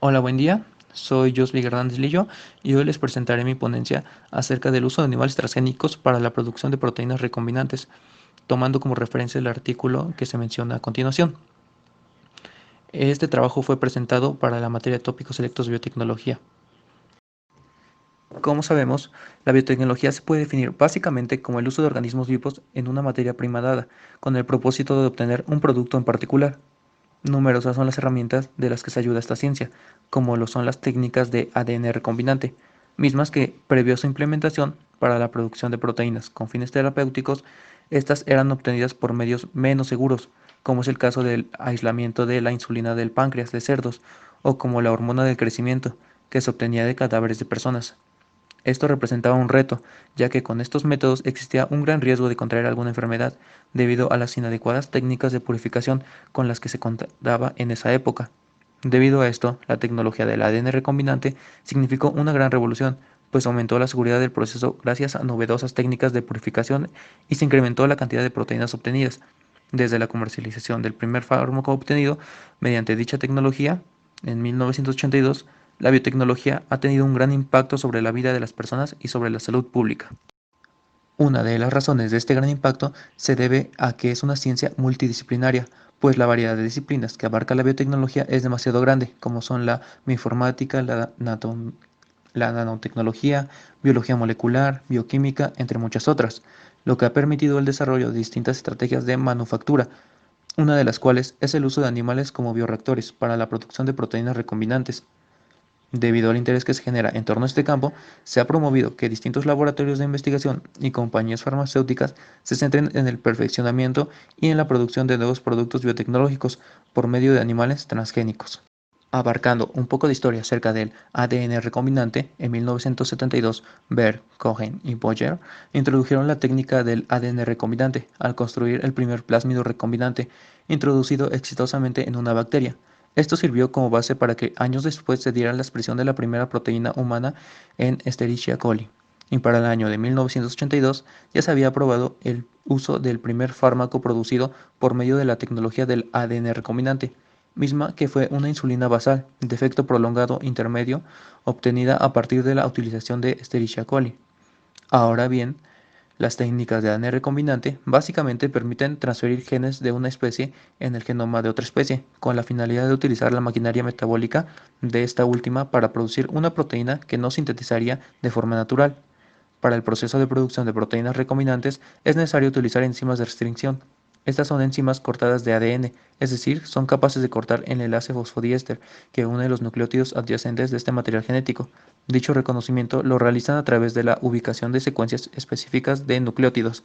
Hola, buen día. Soy Josly Hernández Lillo y hoy les presentaré mi ponencia acerca del uso de animales transgénicos para la producción de proteínas recombinantes, tomando como referencia el artículo que se menciona a continuación. Este trabajo fue presentado para la materia de tópicos selectos de biotecnología. Como sabemos, la biotecnología se puede definir básicamente como el uso de organismos vivos en una materia prima dada, con el propósito de obtener un producto en particular. Numerosas son las herramientas de las que se ayuda esta ciencia, como lo son las técnicas de ADN recombinante, mismas que, previo a su implementación para la producción de proteínas con fines terapéuticos, estas eran obtenidas por medios menos seguros, como es el caso del aislamiento de la insulina del páncreas de cerdos, o como la hormona del crecimiento, que se obtenía de cadáveres de personas. Esto representaba un reto, ya que con estos métodos existía un gran riesgo de contraer alguna enfermedad, debido a las inadecuadas técnicas de purificación con las que se contaba en esa época. Debido a esto, la tecnología del ADN recombinante significó una gran revolución, pues aumentó la seguridad del proceso gracias a novedosas técnicas de purificación y se incrementó la cantidad de proteínas obtenidas. Desde la comercialización del primer fármaco obtenido mediante dicha tecnología, en 1982, la biotecnología ha tenido un gran impacto sobre la vida de las personas y sobre la salud pública. Una de las razones de este gran impacto se debe a que es una ciencia multidisciplinaria, pues la variedad de disciplinas que abarca la biotecnología es demasiado grande, como son la bioinformática, la nanotecnología, biología molecular, bioquímica, entre muchas otras, lo que ha permitido el desarrollo de distintas estrategias de manufactura, una de las cuales es el uso de animales como bioreactores para la producción de proteínas recombinantes. Debido al interés que se genera en torno a este campo, se ha promovido que distintos laboratorios de investigación y compañías farmacéuticas se centren en el perfeccionamiento y en la producción de nuevos productos biotecnológicos por medio de animales transgénicos. Abarcando un poco de historia acerca del ADN recombinante, en 1972, Baer, Cohen y Boyer introdujeron la técnica del ADN recombinante al construir el primer plásmido recombinante introducido exitosamente en una bacteria. Esto sirvió como base para que años después se diera la expresión de la primera proteína humana en Escherichia coli. Y para el año de 1982 ya se había aprobado el uso del primer fármaco producido por medio de la tecnología del ADN recombinante, misma que fue una insulina basal de efecto prolongado intermedio obtenida a partir de la utilización de Escherichia coli. Ahora bien, las técnicas de ADN recombinante básicamente permiten transferir genes de una especie en el genoma de otra especie, con la finalidad de utilizar la maquinaria metabólica de esta última para producir una proteína que no sintetizaría de forma natural. Para el proceso de producción de proteínas recombinantes es necesario utilizar enzimas de restricción. Estas son enzimas cortadas de ADN, es decir, son capaces de cortar el enlace fosfodiéster que une los nucleótidos adyacentes de este material genético. Dicho reconocimiento lo realizan a través de la ubicación de secuencias específicas de nucleótidos.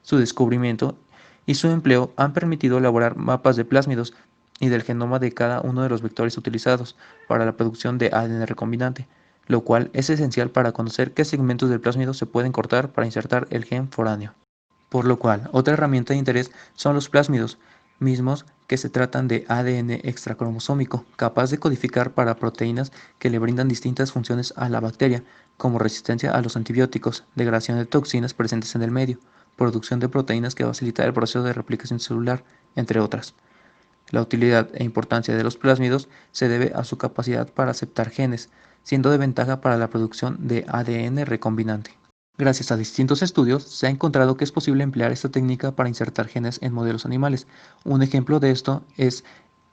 Su descubrimiento y su empleo han permitido elaborar mapas de plásmidos y del genoma de cada uno de los vectores utilizados para la producción de ADN recombinante, lo cual es esencial para conocer qué segmentos del plásmido se pueden cortar para insertar el gen foráneo. Por lo cual, otra herramienta de interés son los plásmidos, mismos que se tratan de ADN extracromosómico, capaz de codificar para proteínas que le brindan distintas funciones a la bacteria, como resistencia a los antibióticos, degradación de toxinas presentes en el medio, producción de proteínas que facilita el proceso de replicación celular, entre otras. La utilidad e importancia de los plásmidos se debe a su capacidad para aceptar genes, siendo de ventaja para la producción de ADN recombinante. Gracias a distintos estudios, se ha encontrado que es posible emplear esta técnica para insertar genes en modelos animales. Un ejemplo de esto es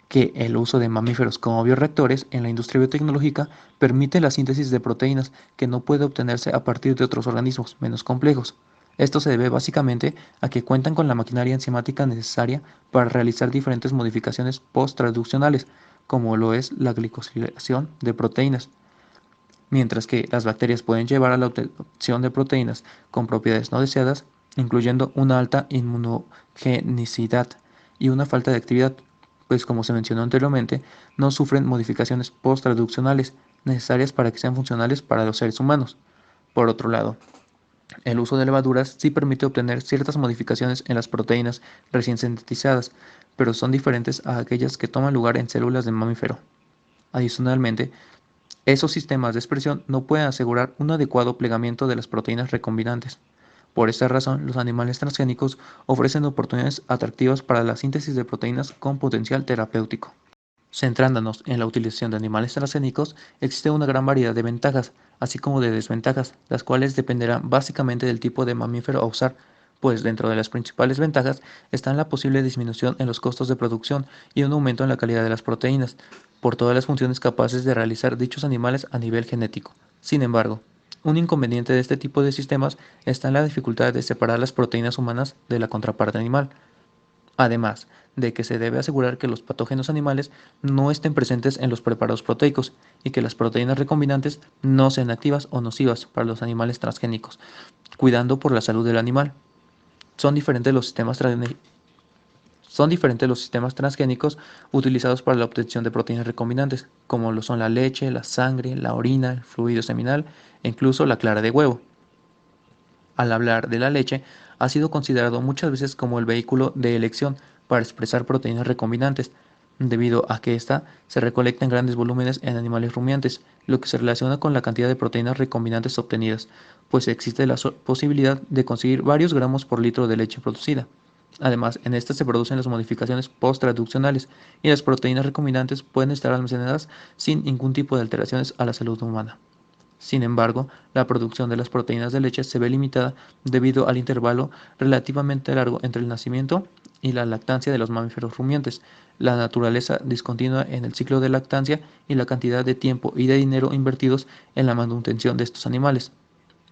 que el uso de mamíferos como bioreactores en la industria biotecnológica permite la síntesis de proteínas que no puede obtenerse a partir de otros organismos menos complejos. Esto se debe básicamente a que cuentan con la maquinaria enzimática necesaria para realizar diferentes modificaciones post-traduccionales, como lo es la glicosilación de proteínas, mientras que las bacterias pueden llevar a la obtención de proteínas con propiedades no deseadas, incluyendo una alta inmunogenicidad y una falta de actividad, pues como se mencionó anteriormente, no sufren modificaciones post-traduccionales necesarias para que sean funcionales para los seres humanos. Por otro lado, el uso de levaduras sí permite obtener ciertas modificaciones en las proteínas recién sintetizadas, pero son diferentes a aquellas que toman lugar en células de mamífero. Adicionalmente, esos sistemas de expresión no pueden asegurar un adecuado plegamiento de las proteínas recombinantes. Por esta razón, los animales transgénicos ofrecen oportunidades atractivas para la síntesis de proteínas con potencial terapéutico. Centrándonos en la utilización de animales transgénicos, existe una gran variedad de ventajas, así como de desventajas, las cuales dependerán básicamente del tipo de mamífero a usar, pues dentro de las principales ventajas están la posible disminución en los costos de producción y un aumento en la calidad de las proteínas, por todas las funciones capaces de realizar dichos animales a nivel genético. Sin embargo, un inconveniente de este tipo de sistemas está en la dificultad de separar las proteínas humanas de la contraparte animal. Además de que se debe asegurar que los patógenos animales no estén presentes en los preparados proteicos y que las proteínas recombinantes no sean activas o nocivas para los animales transgénicos, cuidando por la salud del animal. Son diferentes los sistemas, son diferentes los sistemas transgénicos utilizados para la obtención de proteínas recombinantes, como lo son la leche, la sangre, la orina, el fluido seminal e incluso la clara de huevo. Al hablar de la leche, ha sido considerado muchas veces como el vehículo de elección para expresar proteínas recombinantes, debido a que ésta se recolecta en grandes volúmenes en animales rumiantes, lo que se relaciona con la cantidad de proteínas recombinantes obtenidas, pues existe la posibilidad de conseguir varios gramos por litro de leche producida. Además, en esta se producen las modificaciones post-traduccionales y las proteínas recombinantes pueden estar almacenadas sin ningún tipo de alteraciones a la salud humana. Sin embargo, la producción de las proteínas de leche se ve limitada debido al intervalo relativamente largo entre el nacimiento y la lactancia de los mamíferos rumiantes, la naturaleza discontinua en el ciclo de lactancia y la cantidad de tiempo y de dinero invertidos en la manutención de estos animales.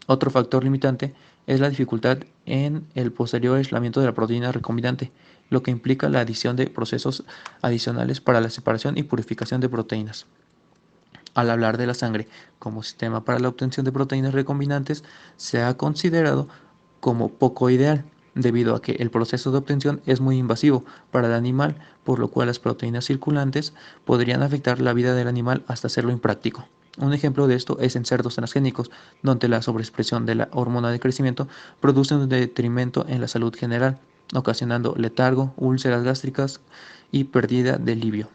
Otro factor limitante es la dificultad en el posterior aislamiento de la proteína recombinante, lo que implica la adición de procesos adicionales para la separación y purificación de proteínas. Al hablar de la sangre como sistema para la obtención de proteínas recombinantes, se ha considerado como poco ideal, debido a que el proceso de obtención es muy invasivo para el animal, por lo cual las proteínas circulantes podrían afectar la vida del animal hasta hacerlo impráctico. Un ejemplo de esto es en cerdos transgénicos, donde la sobreexpresión de la hormona de crecimiento produce un detrimento en la salud general, ocasionando letargo, úlceras gástricas y pérdida de livio.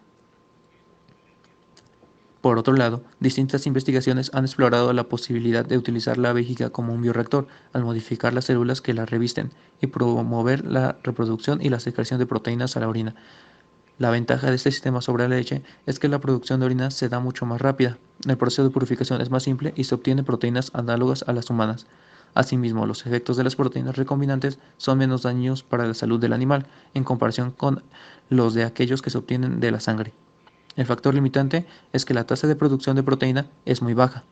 Por otro lado, distintas investigaciones han explorado la posibilidad de utilizar la vejiga como un bioreactor al modificar las células que la revisten y promover la reproducción y la secreción de proteínas a la orina. La ventaja de este sistema sobre la leche es que la producción de orina se da mucho más rápida, el proceso de purificación es más simple y se obtiene proteínas análogas a las humanas. Asimismo, los efectos de las proteínas recombinantes son menos dañinos para la salud del animal en comparación con los de aquellos que se obtienen de la sangre. El factor limitante es que la tasa de producción de proteína es muy baja.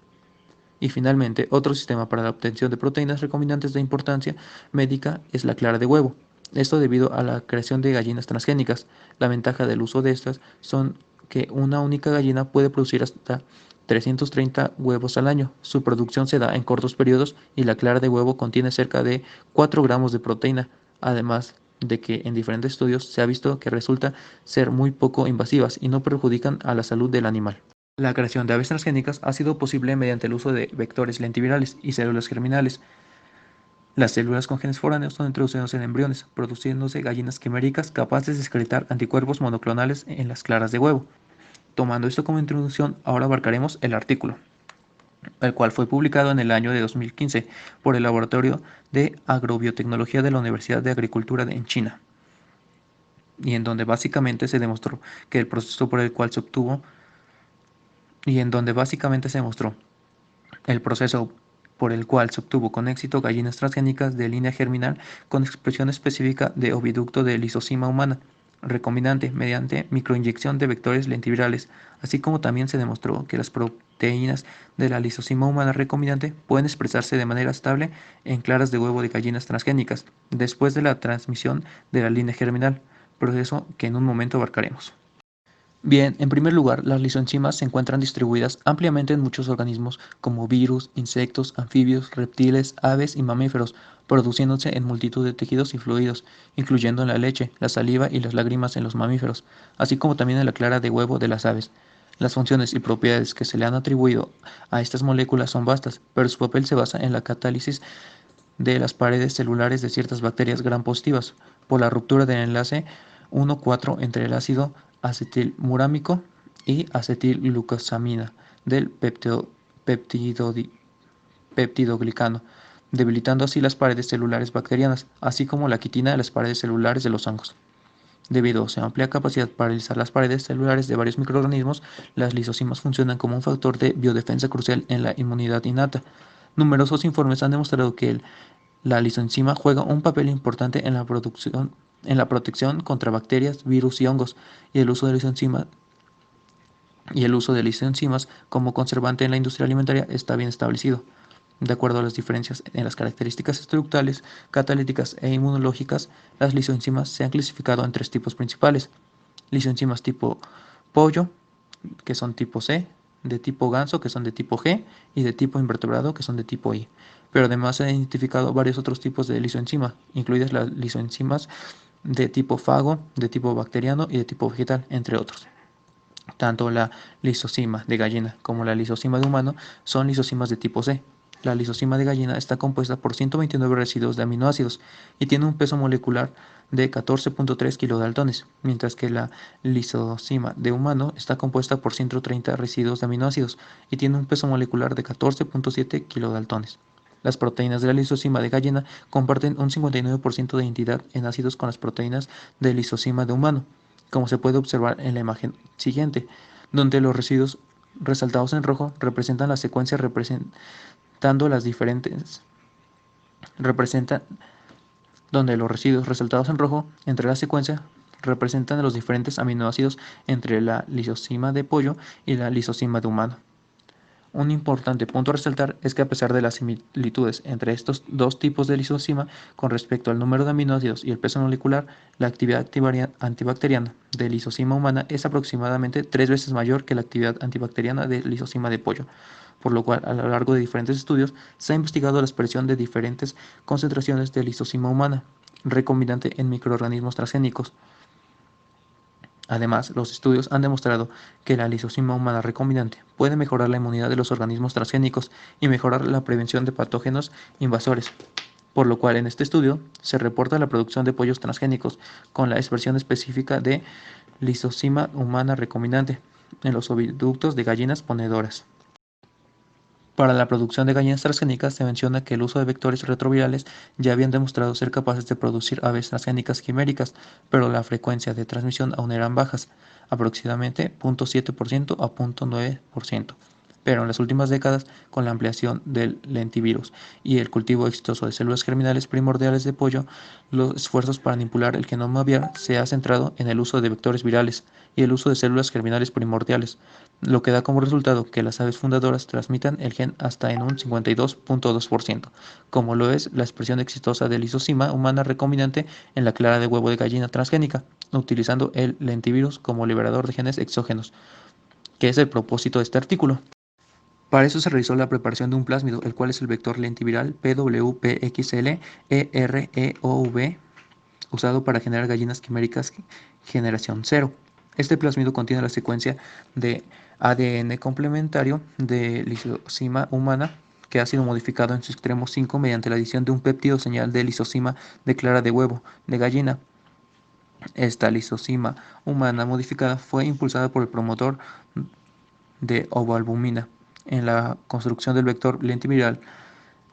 Y finalmente, otro sistema para la obtención de proteínas recombinantes de importancia médica es la clara de huevo. Esto debido a la creación de gallinas transgénicas. La ventaja del uso de estas son que una única gallina puede producir hasta 330 huevos al año. Su producción se da en cortos periodos y la clara de huevo contiene cerca de 4 gramos de proteína, además de que en diferentes estudios se ha visto que resulta ser muy poco invasivas y no perjudican a la salud del animal. La creación de aves transgénicas ha sido posible mediante el uso de vectores lentivirales y células germinales. Las células con genes foráneos son introducidas en embriones, produciéndose gallinas quiméricas capaces de excretar anticuerpos monoclonales en las claras de huevo. Tomando esto como introducción, ahora abarcaremos el artículo, el cual fue publicado en el año de 2015 por el Laboratorio de Agrobiotecnología de la Universidad de Agricultura en China, y en donde básicamente se demostró que el proceso por el cual se obtuvo y en donde básicamente se demostró el proceso por el cual se obtuvo con éxito gallinas transgénicas de línea germinal con expresión específica de oviducto de lisosima humana recombinante mediante microinyección de vectores lentivirales, así como también se demostró que las proteínas de la lisosima humana recombinante pueden expresarse de manera estable en claras de huevo de gallinas transgénicas después de la transmisión de la línea germinal, proceso que en un momento abarcaremos. Bien, en primer lugar, las lisoenzimas se encuentran distribuidas ampliamente en muchos organismos como virus, insectos, anfibios, reptiles, aves y mamíferos, produciéndose en multitud de tejidos y fluidos, incluyendo en la leche, la saliva y las lágrimas en los mamíferos, así como también en la clara de huevo de las aves. Las funciones y propiedades que se le han atribuido a estas moléculas son vastas, pero su papel se basa en la catálisis de las paredes celulares de ciertas bacterias gram positivas por la ruptura del enlace 1,4 entre el ácido acetilmurámico y acetilglucosamina del peptidoglicano, debilitando así las paredes celulares bacterianas, así como la quitina de las paredes celulares de los hongos. Debido a su amplia capacidad para alisar las paredes celulares de varios microorganismos, las lisocimas funcionan como un factor de biodefensa crucial en la inmunidad innata. Numerosos informes han demostrado que la lisoenzima juega un papel importante en la protección contra bacterias, virus y hongos, y el uso de lisoenzima y el uso de lisoenzimas como conservante en la industria alimentaria está bien establecido. De acuerdo a las diferencias en las características estructurales, catalíticas e inmunológicas, las lisoenzimas se han clasificado en tres tipos principales: lisoenzimas tipo pollo, que son tipo C, de tipo ganso, que son de tipo G, y de tipo invertebrado, que son de tipo I. Pero además se han identificado varios otros tipos de lisoenzima, incluidas las lisoenzimas de tipo fago, de tipo bacteriano y de tipo vegetal, entre otros. Tanto la lisosima de gallina como la lisosima de humano son lisosimas de tipo C. La lisosima de gallina está compuesta por 129 residuos de aminoácidos y tiene un peso molecular de 14.3 kilodaltones, mientras que la lisosima de humano está compuesta por 130 residuos de aminoácidos y tiene un peso molecular de 14.7 kilodaltones. Las proteínas de la lisosima de gallina comparten un 59% de identidad en ácidos con las proteínas de lisosima de humano, como se puede observar en la imagen siguiente, donde los residuos resaltados en rojo representan la secuencia representando las diferentes representan donde los residuos resaltados en rojo entre la secuencia representan los diferentes aminoácidos entre la lisosima de pollo y la lisosima de humano. Un importante punto a resaltar es que a pesar de las similitudes entre estos dos tipos de lisosima con respecto al número de aminoácidos y el peso molecular, la actividad antibacteriana de lisosima humana es aproximadamente 3 veces mayor que la actividad antibacteriana de lisosima de pollo, por lo cual a lo largo de diferentes estudios se ha investigado la expresión de diferentes concentraciones de lisosima humana recombinante en microorganismos transgénicos. Además, los estudios han demostrado que la lisosima humana recombinante puede mejorar la inmunidad de los organismos transgénicos y mejorar la prevención de patógenos invasores, por lo cual en este estudio se reporta la producción de pollos transgénicos con la expresión específica de lisosima humana recombinante en los oviductos de gallinas ponedoras. Para la producción de gallinas transgénicas se menciona que el uso de vectores retrovirales ya habían demostrado ser capaces de producir aves transgénicas quiméricas, pero la frecuencia de transmisión aún eran bajas, aproximadamente 0.7% a 0.9%. Pero en las últimas décadas, con la ampliación del lentivirus y el cultivo exitoso de células germinales primordiales de pollo, los esfuerzos para manipular el genoma aviar se han centrado en el uso de vectores virales y el uso de células germinales primordiales, lo que da como resultado que las aves fundadoras transmitan el gen hasta en un 52.2%, como lo es la expresión exitosa de lisosima humana recombinante en la clara de huevo de gallina transgénica, utilizando el lentivirus como liberador de genes exógenos, que es el propósito de este artículo. Para eso se realizó la preparación de un plásmido, el cual es el vector lentiviral PWPXL-EREOV, usado para generar gallinas quiméricas generación 0. Este plásmido contiene la secuencia de ADN complementario de lisosima humana que ha sido modificado en su extremo 5 mediante la adición de un péptido señal de lisosima de clara de huevo de gallina. Esta lisosima humana modificada fue impulsada por el promotor de ovoalbumina en la construcción del vector lentiviral.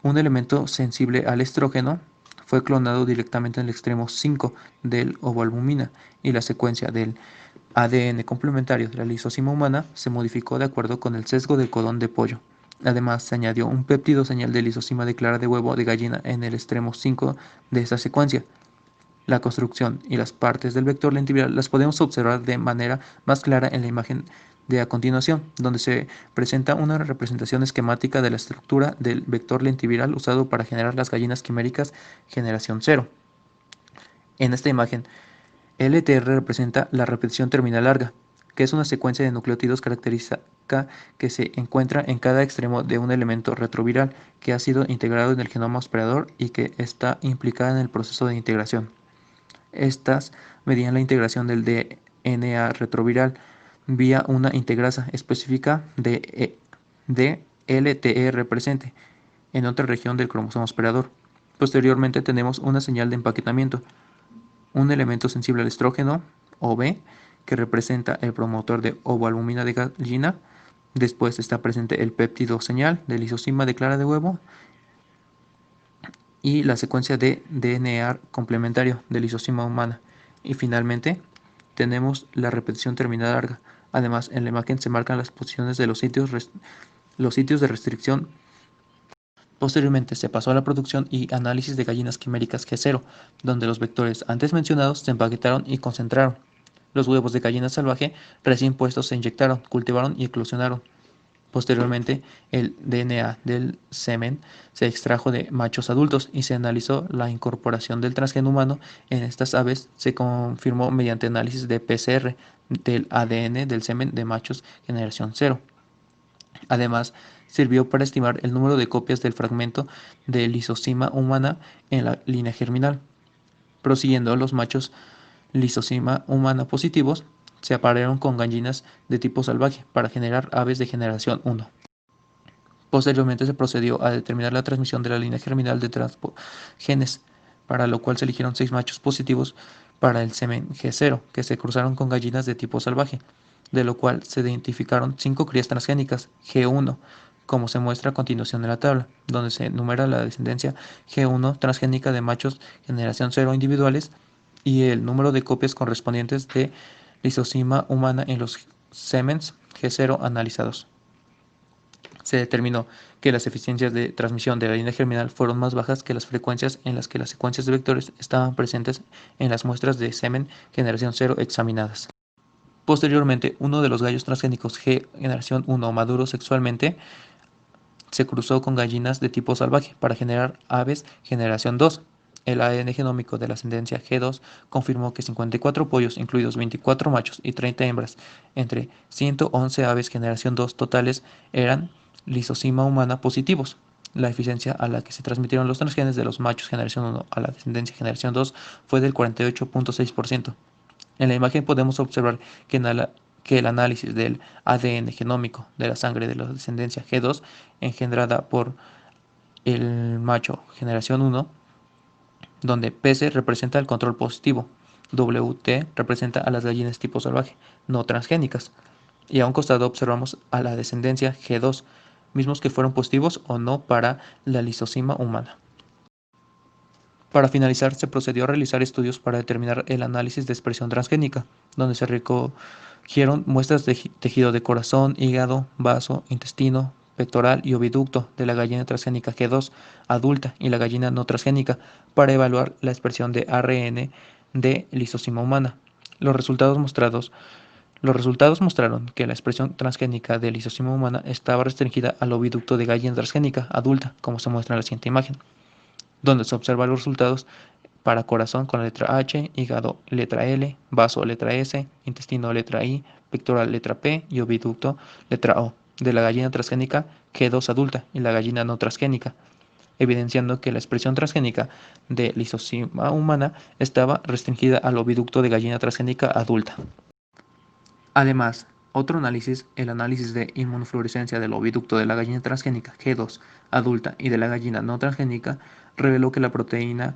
Un elemento sensible al estrógeno fue clonado directamente en el extremo 5 del ovoalbumina y la secuencia del ADN complementario de la lisosima humana se modificó de acuerdo con el sesgo del codón de pollo. Además, se añadió un péptido señal de lisosima de clara de huevo de gallina en el extremo 5 de esta secuencia. La construcción y las partes del vector lentiviral las podemos observar de manera más clara en la imagen de a continuación, donde se presenta una representación esquemática de la estructura del vector lentiviral usado para generar las gallinas quiméricas generación 0. En esta imagen, LTR representa la repetición terminal larga, que es una secuencia de nucleótidos característica que se encuentra en cada extremo de un elemento retroviral que ha sido integrado en el genoma hospedador y que está implicada en el proceso de integración. Estas medían la integración del DNA retroviral vía una integrasa específica de LTR presente en otra región del cromosoma hospedador. Posteriormente tenemos una señal de empaquetamiento, un elemento sensible al estrógeno, OB, que representa el promotor de ovoalbumina de gallina. Después está presente el péptido señal de lisosima de clara de huevo y la secuencia de DNA complementario de lisosima humana. Y finalmente, tenemos la repetición terminal larga. Además, en la imagen se marcan las posiciones de los sitios de restricción. Posteriormente se pasó a la producción y análisis de gallinas quiméricas G0, donde los vectores antes mencionados se empaquetaron y concentraron. Los huevos de gallina salvaje recién puestos se inyectaron, cultivaron y eclosionaron. Posteriormente, el DNA del semen se extrajo de machos adultos y se analizó la incorporación del transgeno humano en estas aves. Se confirmó mediante análisis de PCR del ADN del semen de machos generación cero. Además, sirvió para estimar el número de copias del fragmento de lisosima humana en la línea germinal. Prosiguiendo, los machos lisosima humana positivos se aparearon con gallinas de tipo salvaje para generar aves de generación 1. Posteriormente se procedió a determinar la transmisión de la línea germinal de transgenes, para lo cual se eligieron 6 machos positivos para el semen G0, que se cruzaron con gallinas de tipo salvaje, de lo cual se identificaron 5 crías transgénicas G1, como se muestra a continuación en la tabla, donde se enumera la descendencia G1 transgénica de machos generación 0 individuales y el número de copias correspondientes de lisosima humana en los semens G0 analizados. Se determinó que las eficiencias de transmisión de la línea germinal fueron más bajas que las frecuencias en las que las secuencias de vectores estaban presentes en las muestras de semen generación 0 examinadas. Posteriormente, uno de los gallos transgénicos G generación 1 maduros sexualmente se cruzó con gallinas de tipo salvaje para generar aves generación 2. El ADN genómico de la ascendencia G2 confirmó que 54 pollos, incluidos 24 machos y 30 hembras, entre 111 aves generación 2 totales, eran lisosima humana positivos. La eficiencia a la que se transmitieron los transgenes de los machos generación 1 a la descendencia generación 2 fue del 48.6%. En la imagen podemos observar que el análisis del ADN genómico de la sangre de la descendencia G2 engendrada por el macho generación 1, donde PC representa el control positivo, WT representa a las gallinas tipo salvaje, no transgénicas, y a un costado observamos a la descendencia G2, mismos que fueron positivos o no para la lisosima humana. Para finalizar, se procedió a realizar estudios para determinar el análisis de expresión transgénica, donde se recogieron muestras de tejido de corazón, hígado, vaso, intestino, pectoral y oviducto de la gallina transgénica G2 adulta y la gallina no transgénica para evaluar la expresión de ARN de lisosima humana. Los resultados mostraron que la expresión transgénica de lisosima humana estaba restringida al oviducto de gallina transgénica adulta, como se muestra en la siguiente imagen, donde se observan los resultados para corazón con la letra H, hígado letra L, vaso letra S, intestino letra I, pectoral letra P y oviducto letra O, de la gallina transgénica G2 adulta y la gallina no transgénica, evidenciando que la expresión transgénica de lisosima humana estaba restringida al oviducto de gallina transgénica adulta. Además, otro análisis, el análisis de inmunofluorescencia del oviducto de la gallina transgénica G2 adulta y de la gallina no transgénica, reveló que la proteína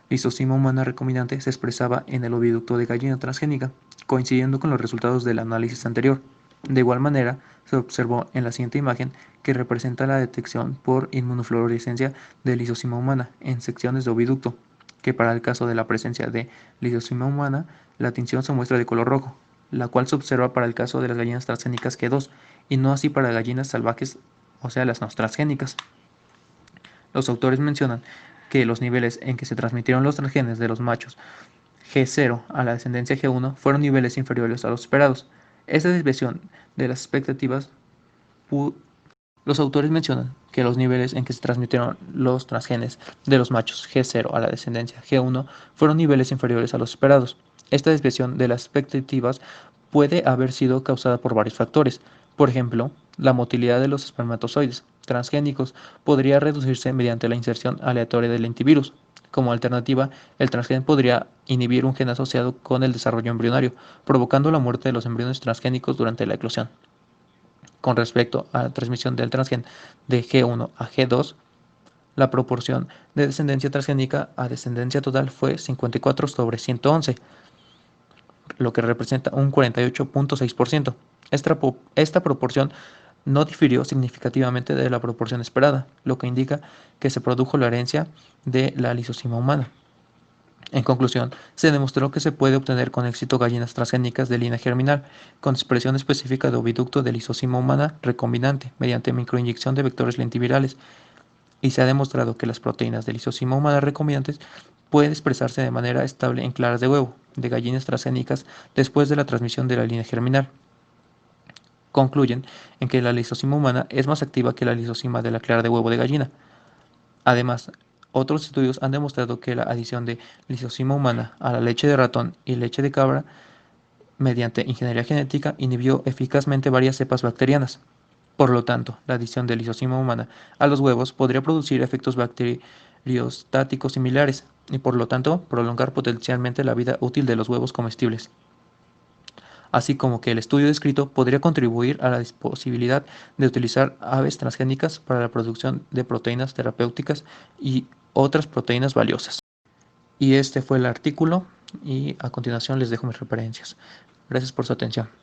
lisosima humana recombinante se expresaba en el oviducto de gallina transgénica, coincidiendo con los resultados del análisis anterior. De igual manera, se observó en la siguiente imagen que representa la detección por inmunofluorescencia de lisosima humana en secciones de oviducto, que para el caso de la presencia de lisosima humana, la tinción se muestra de color rojo, la cual se observa para el caso de las gallinas transgénicas G2 y no así para gallinas salvajes, o sea, las no transgénicas. Los autores mencionan que los niveles en que se transmitieron los transgenes de los machos G0 a la descendencia G1 fueron niveles inferiores a los esperados. Esta desviación de las expectativas Los autores mencionan que los niveles en que se transmitieron los transgenes de los machos G0 a la descendencia G1 fueron niveles inferiores a los esperados. Esta desviación de las expectativas puede haber sido causada por varios factores. Por ejemplo, la motilidad de los espermatozoides transgénicos podría reducirse mediante la inserción aleatoria del lentivirus. Como alternativa, el transgen podría inhibir un gen asociado con el desarrollo embrionario, provocando la muerte de los embriones transgénicos durante la eclosión. Con respecto a la transmisión del transgen de G1 a G2, la proporción de descendencia transgénica a descendencia total fue 54/111, lo que representa un 48.6%. Esta proporción no difirió significativamente de la proporción esperada, lo que indica que se produjo la herencia de la lisosima humana. En conclusión, se demostró que se puede obtener con éxito gallinas transgénicas de línea germinal, con expresión específica de oviducto de lisozima humana recombinante, mediante microinyección de vectores lentivirales, y se ha demostrado que las proteínas de lisozima humana recombinantes pueden expresarse de manera estable en claras de huevo de gallinas transgénicas después de la transmisión de la línea germinal. Concluyen en que la lisozima humana es más activa que la lisozima de la clara de huevo de gallina. Además, otros estudios han demostrado que la adición de lisozima humana a la leche de ratón y leche de cabra mediante ingeniería genética inhibió eficazmente varias cepas bacterianas. Por lo tanto, la adición de lisozima humana a los huevos podría producir efectos bacteriostáticos similares y por lo tanto prolongar potencialmente la vida útil de los huevos comestibles. Así como que el estudio descrito podría contribuir a la posibilidad de utilizar aves transgénicas para la producción de proteínas terapéuticas y otras proteínas valiosas. Y este fue el artículo y a continuación les dejo mis referencias. Gracias por su atención.